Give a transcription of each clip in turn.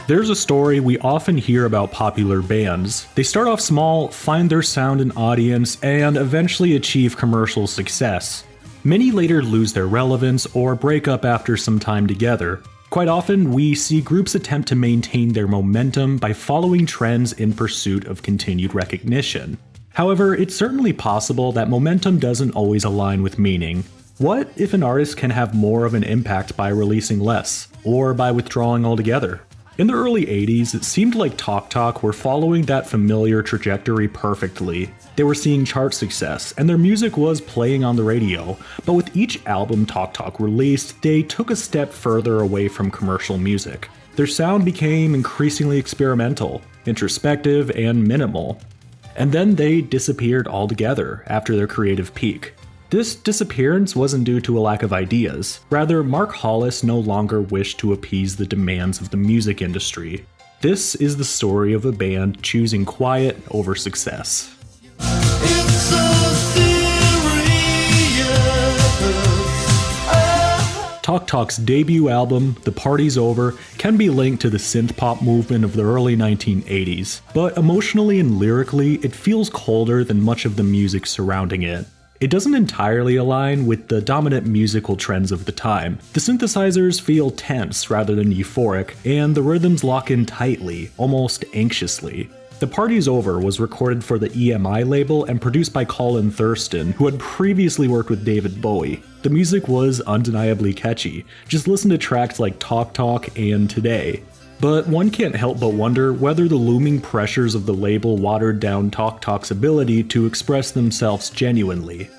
There's a story we often hear about popular bands. They start off small, find their sound and audience, and eventually achieve commercial success. Many later lose their relevance or break up after some time together. Quite often, we see groups attempt to maintain their momentum by following trends in pursuit of continued recognition. However, it's certainly possible that momentum doesn't always align with meaning. What if an artist can have more of an impact by releasing less, or by withdrawing altogether? In the early 80s, it seemed like Talk Talk were following that familiar trajectory perfectly. They were seeing chart success, and their music was playing on the radio, but with each album Talk Talk released, they took a step further away from commercial music. Their sound became increasingly experimental, introspective, and minimal. And then they disappeared altogether after their creative peak. This disappearance wasn't due to a lack of ideas. Rather, Mark Hollis no longer wished to appease the demands of the music industry. This is the story of a band choosing quiet over success. Talk Talk's debut album, The Party's Over, can be linked to the synth-pop movement of the early 1980s, but emotionally and lyrically, it feels colder than much of the music surrounding it. It doesn't entirely align with the dominant musical trends of the time. The synthesizers feel tense rather than euphoric, and the rhythms lock in tightly, almost anxiously. The Party's Over was recorded for the EMI label and produced by Colin Thurston, who had previously worked with David Bowie. The music was undeniably catchy. Just listen to tracks like Talk Talk and Today. But one can't help but wonder whether the looming pressures of the label watered down Talk Talk's ability to express themselves genuinely.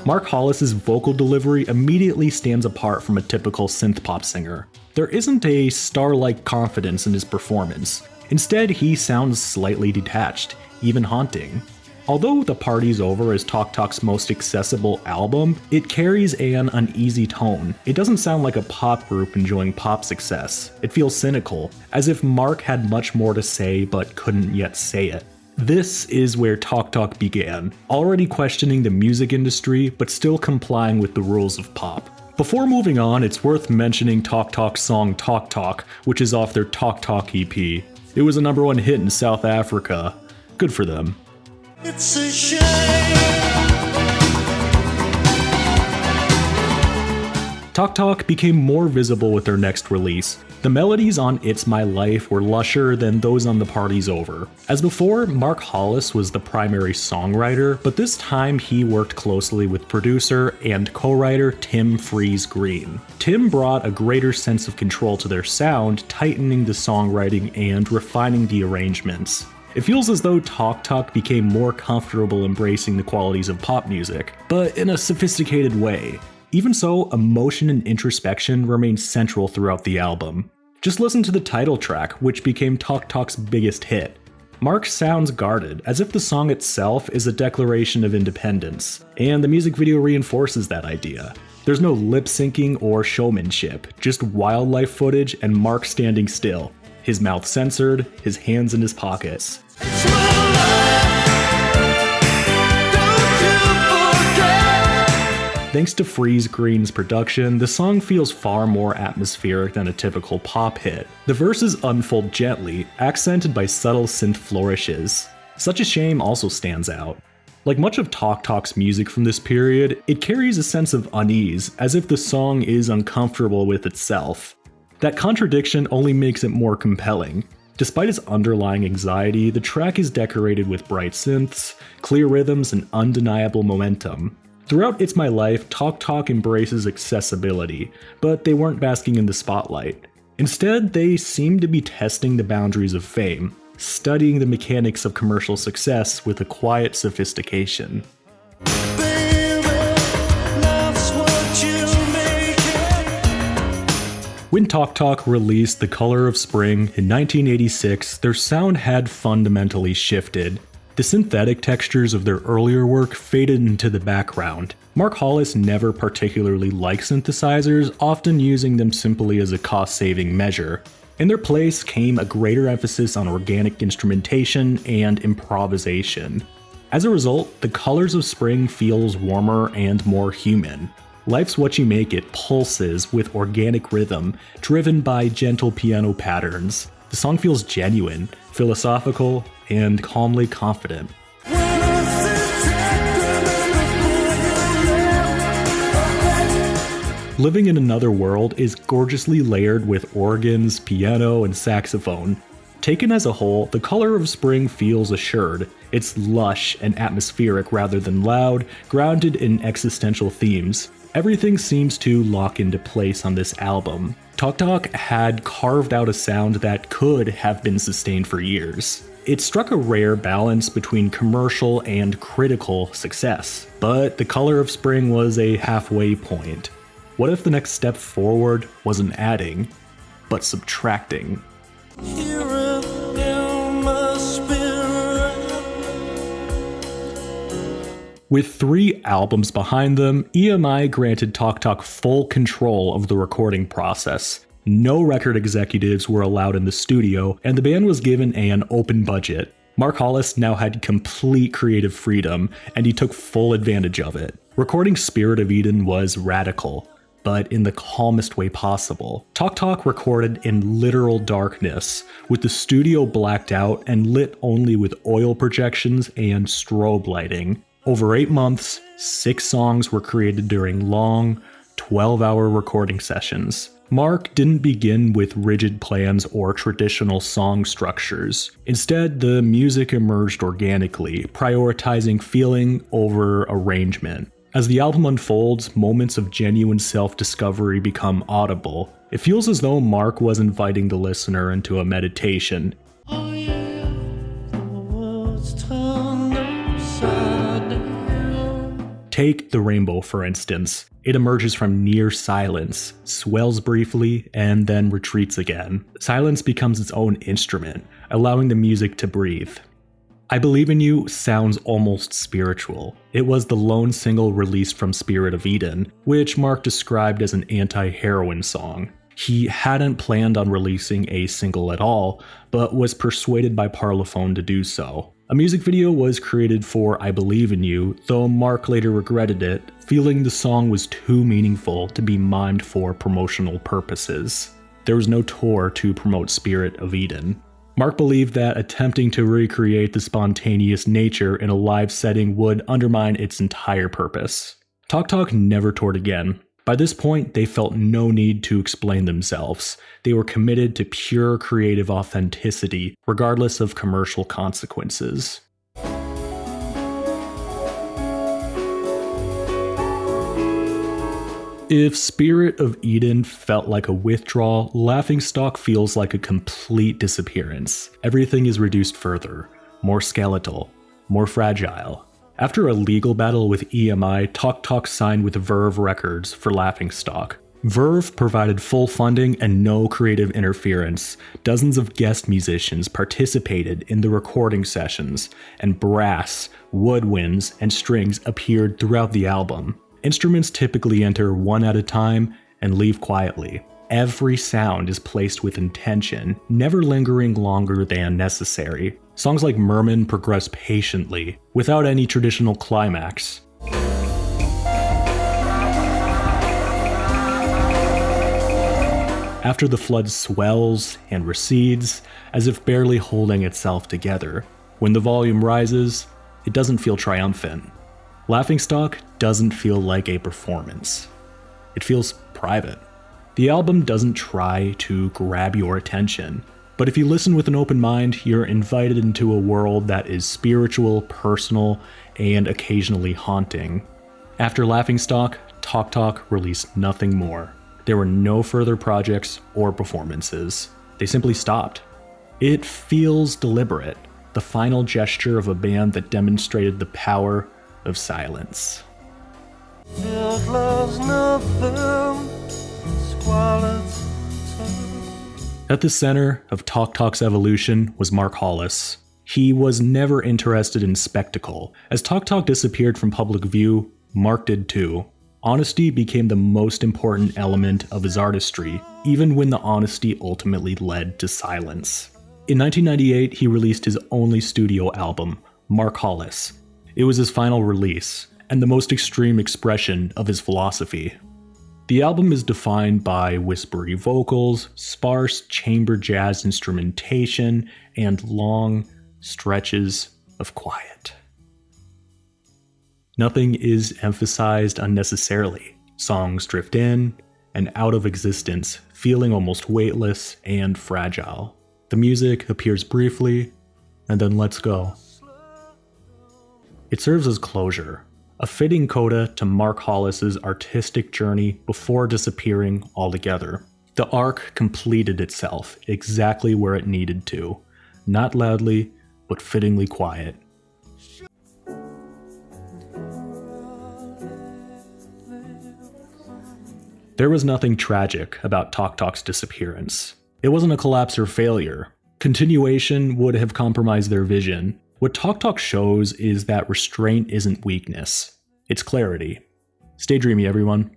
Mark Hollis's vocal delivery immediately stands apart from a typical synth-pop singer. There isn't a star-like confidence in his performance. Instead, he sounds slightly detached, even haunting. Although The Party's Over is Talk Talk's most accessible album, it carries an uneasy tone. It doesn't sound like a pop group enjoying pop success. It feels cynical, as if Mark had much more to say but couldn't yet say it. This is where Talk Talk began, already questioning the music industry but still complying with the rules of pop. Before moving on, it's worth mentioning Talk Talk's song Talk Talk, which is off their Talk Talk EP. It was a #1 hit in South Africa. Good for them. It's a shame. Talk Talk became more visible with their next release. The melodies on It's My Life were lusher than those on The Party's Over. As before, Mark Hollis was the primary songwriter, but this time he worked closely with producer and co-writer Tim Freeze-Green. Tim brought a greater sense of control to their sound, tightening the songwriting and refining the arrangements. It feels as though Talk Talk became more comfortable embracing the qualities of pop music, but in a sophisticated way. Even so, emotion and introspection remain central throughout the album. Just listen to the title track, which became Talk Talk's biggest hit. Mark sounds guarded, as if the song itself is a declaration of independence, and the music video reinforces that idea. There's no lip syncing or showmanship, just wildlife footage and Mark standing still, his mouth censored, his hands in his pockets. Thanks to Freeze-Green's production, the song feels far more atmospheric than a typical pop hit. The verses unfold gently, accented by subtle synth flourishes. Such a Shame also stands out. Like much of Talk Talk's music from this period, it carries a sense of unease, as if the song is uncomfortable with itself. That contradiction only makes it more compelling. Despite its underlying anxiety, the track is decorated with bright synths, clear rhythms, and undeniable momentum. Throughout It's My Life, Talk Talk embraces accessibility, but they weren't basking in the spotlight. Instead, they seemed to be testing the boundaries of fame, studying the mechanics of commercial success with a quiet sophistication. When Talk Talk released The Color of Spring in 1986, their sound had fundamentally shifted. The synthetic textures of their earlier work faded into the background. Mark Hollis never particularly liked synthesizers, often using them simply as a cost-saving measure. In their place came a greater emphasis on organic instrumentation and improvisation. As a result, The Colors of Spring feels warmer and more human. Life's What You Make It pulses with organic rhythm, driven by gentle piano patterns. The song feels genuine, philosophical, and calmly confident. Living in Another World is gorgeously layered with organs, piano, and saxophone. Taken as a whole, The Color of Spring feels assured. It's lush and atmospheric rather than loud, grounded in existential themes. Everything seems to lock into place on this album. Tok Tok had carved out a sound that could have been sustained for years. It struck a rare balance between commercial and critical success, but The Color of Spring was a halfway point. What if the next step forward wasn't adding, but subtracting? With 3 albums behind them, EMI granted Tok Tok full control of the recording process. No record executives were allowed in the studio, and the band was given an open budget. Mark Hollis now had complete creative freedom, and he took full advantage of it. Recording Spirit of Eden was radical, but in the calmest way possible. Tok Tok recorded in literal darkness, with the studio blacked out and lit only with oil projections and strobe lighting. Over 8 months, 6 songs were created during long, 12-hour recording sessions. Mark didn't begin with rigid plans or traditional song structures. Instead, the music emerged organically, prioritizing feeling over arrangement. As the album unfolds, moments of genuine self-discovery become audible. It feels as though Mark was inviting the listener into a meditation. Oh yeah, the world's turned upside down. Take The Rainbow, for instance. It emerges from near silence, swells briefly, and then retreats again. Silence becomes its own instrument, allowing the music to breathe. I Believe in You sounds almost spiritual. It was the lone single released from Spirit of Eden, which Mark described as an anti-heroin song. He hadn't planned on releasing a single at all, but was persuaded by Parlophone to do so. A music video was created for I Believe in You, though Mark later regretted it, feeling the song was too meaningful to be mimed for promotional purposes. There was no tour to promote Spirit of Eden. Mark believed that attempting to recreate the spontaneous nature in a live setting would undermine its entire purpose. Tok Tok never toured again. By this point, they felt no need to explain themselves. They were committed to pure creative authenticity, regardless of commercial consequences. If Spirit of Eden felt like a withdrawal, Laughingstock feels like a complete disappearance. Everything is reduced further, more skeletal, more fragile. After a legal battle with EMI, Tok Tok signed with Verve Records for Laughingstock. Verve provided full funding and no creative interference. Dozens of guest musicians participated in the recording sessions, and brass, woodwinds, and strings appeared throughout the album. Instruments typically enter one at a time and leave quietly. Every sound is placed with intention, never lingering longer than necessary. Songs like Merman progress patiently, without any traditional climax. After the flood swells and recedes, as if barely holding itself together. When the volume rises, it doesn't feel triumphant. Laughingstock doesn't feel like a performance. It feels private. The album doesn't try to grab your attention, but if you listen with an open mind, you're invited into a world that is spiritual, personal, and occasionally haunting. After Laughingstock, Tok Tok released nothing more. There were no further projects or performances. They simply stopped. It feels deliberate, the final gesture of a band that demonstrated the power of silence. At the center of Tok Tok's evolution was Mark Hollis. He was never interested in spectacle. As Tok Tok disappeared from public view, Mark did too. Honesty became the most important element of his artistry, even when the honesty ultimately led to silence. In 1998, he released his only studio album, Mark Hollis. It was his final release, and the most extreme expression of his philosophy. The album is defined by whispery vocals, sparse chamber jazz instrumentation, and long stretches of quiet. Nothing is emphasized unnecessarily. Songs drift in and out of existence, feeling almost weightless and fragile. The music appears briefly and then lets go. It serves as closure, a fitting coda to Mark Hollis's artistic journey before disappearing altogether. The arc completed itself exactly where it needed to, not loudly, but fittingly quiet. There was nothing tragic about Tok Tok's disappearance. It wasn't a collapse or failure. Continuation would have compromised their vision. What Tok Tok shows is that restraint isn't weakness, it's clarity. Stay dreamy, everyone.